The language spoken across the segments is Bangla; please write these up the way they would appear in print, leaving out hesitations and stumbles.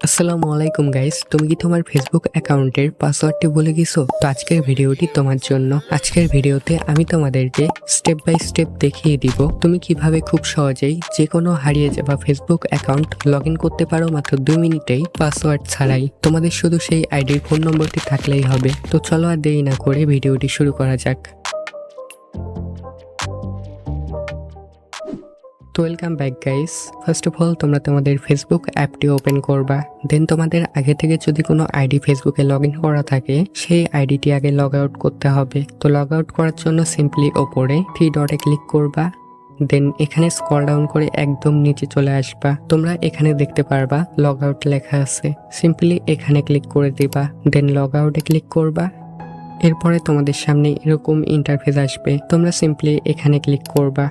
আসসালামু আলাইকুম গাইস, তুমি কি তোমার ফেসবুক অ্যাকাউন্টের পাসওয়ার্ডটি ভুলে গেছো? তো আজকের ভিডিওটি তোমার জন্য। আজকের ভিডিওতে আমি তোমাদেরকে স্টেপ বাই স্টেপ দেখিয়ে দিব তুমি কিভাবে খুব সহজেই যে কোনো হারিয়ে যাওয়া ফেসবুক অ্যাকাউন্ট লগ ইন করতে পারো মাত্র 2 মিনিটেই পাসওয়ার্ড ছাড়াই। তোমাদের শুধু সেই আইডির ফোন নম্বরটি থাকলেই হবে। তো চলো আর দেরি না করে ভিডিওটি শুরু করা যাক। তো welcome back guys. First of all তোমরা তোমাদের ফেসবুক অ্যাপটি ওপেন করবা। দেন তোমাদের আগে থেকে যদি কোনো আইডি ফেসবুকে লগ ইন করা থাকে সেই আইডিটি আগে লগ আউট করতে হবে। তো লগ আউট করার জন্য সিম্পলি ওপরে 3 ডটে ক্লিক করবা। দেন এখানে স্ক্রল ডাউন করে একদম নিচে চলে আসবা। তোমরা এখানে দেখতে পারবা লগ আউট লেখা আছে, সিম্পলি এখানে ক্লিক করে দিবা। দেন লগ আউটে ক্লিক করবা। এরপরে তোমাদের সামনে এরকম ইন্টারফেস আসবে, তোমরা সিম্পলি এখানে ক্লিক করবা।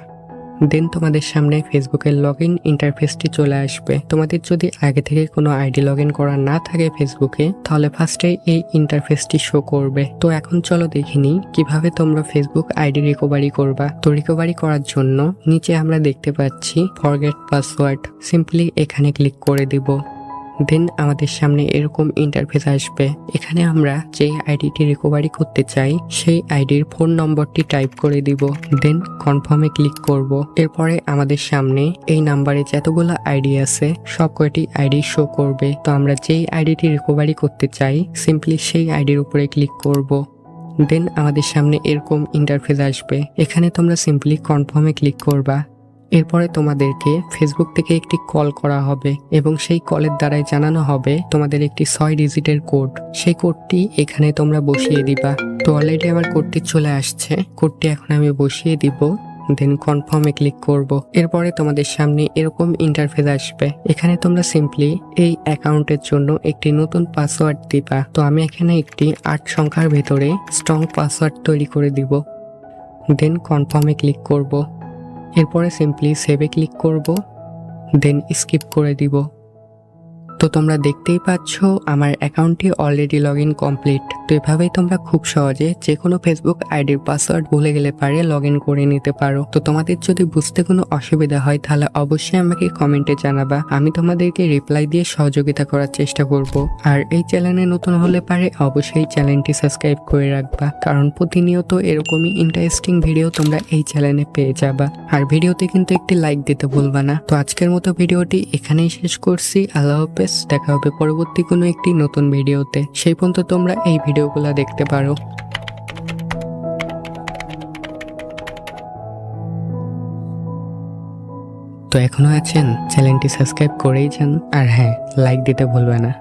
দেন তোমাদের সামনে ফেসবুকের লগ ইন ইন্টারফেসটি চলে আসবে। তোমাদের যদি আগে থেকে কোনো আইডি লগ ইন করা না থাকে ফেসবুকে, তাহলে ফার্স্টে এই ইন্টারফেসটি শো করবে। তো এখন চলো দেখিনি কিভাবে তোমরা ফেসবুক আইডি রিকভারি করবা। তো রিকভারি করার জন্য নিচে আমরা দেখতে পাচ্ছি ফরগেট পাসওয়ার্ড, সিম্পলি এখানে ক্লিক করে দিব। দেন আমাদের সামনে এরকম ইন্টারফেস আসবে। এখানে আমরা যে আইডিটি রিকভারি করতে চাই সেই আইডির ফোন নম্বরটি টাইপ করে দিব। দেন কনফার্মে ক্লিক করব। এরপরে আমাদের সামনে এই নাম্বারে যতগুলো আইডি আছে সব কয়টি আইডি শো করবে। তো আমরা যেই আইডিটি রিকভারি করতে চাই সিম্পলি সেই আইডির উপরে ক্লিক করব। দেন আমাদের সামনে এরকম ইন্টারফেস আসবে। এখানে তোমরা সিম্পলি কনফার্মে ক্লিক করবা। এরপরে তোমাদেরকে ফেসবুক থেকে একটি কল করা হবে এবং সেই কলের দ্বারাই জানানো হবে তোমাদের একটি 6 ডিজিটের কোড। সেই কোডটি এখানে তোমরা বসিয়ে দিবা। তো অলরেডি আমার কোডটি চলে আসছে, কোডটি এখন আমি বসিয়ে দিব। দেন কনফার্মে ক্লিক করব। এরপরে তোমাদের সামনে এরকম ইন্টারফেস আসবে। এখানে তোমরা সিম্পলি এই অ্যাকাউন্টের জন্য একটি নতুন পাসওয়ার্ড দিবা। তো আমি এখানে একটি 8 সংখ্যার ভেতরে স্ট্রং পাসওয়ার্ড তৈরি করে দিব। দেন কনফার্মে ক্লিক করব। এরপরে সিম্পলি সেভে ক্লিক করব। দেন স্কিপ করে দিব। তো তোমরা দেখতেই পাচ্ছ আমার অ্যাকাউন্টটি অলরেডি লগ ইন কমপ্লিট। তো এভাবেই তোমরা খুব সহজে যে কোনো ফেসবুক আইডির পাসওয়ার্ড ভুলে গেলে পারে লগ ইন করে নিতে পারো। তো তোমাদের যদি বুঝতে কোনো অসুবিধা হয় তাহলে অবশ্যই আমাকে কমেন্টে জানাবা, আমি তোমাদেরকে রিপ্লাই দিয়ে সহযোগিতা করার চেষ্টা করব। আর এই চ্যানেলে নতুন হলে পারে অবশ্যই চ্যানেলটি সাবস্ক্রাইব করে রাখবা, কারণ প্রতিনিয়ত এরকমই ইন্টারেস্টিং ভিডিও তোমরা এই চ্যানেলে পেয়ে যাবা। আর ভিডিওতে কিন্তু একটি লাইক দিতে ভুলবা না। তো আজকের মতো ভিডিওটি এখানেই শেষ করছি। আল্লাহ হাফেজ, দেখা হবে পরবর্তী কোনো একটি নতুন ভিডিওতে। সেই পর্যন্ত তোমরা এই ভিডিওগুলো দেখতে পারো। তো এখনো আছেন, চ্যানেলটি সাবস্ক্রাইব করেই যান। আর হ্যাঁ, লাইক দিতে ভুলবে না।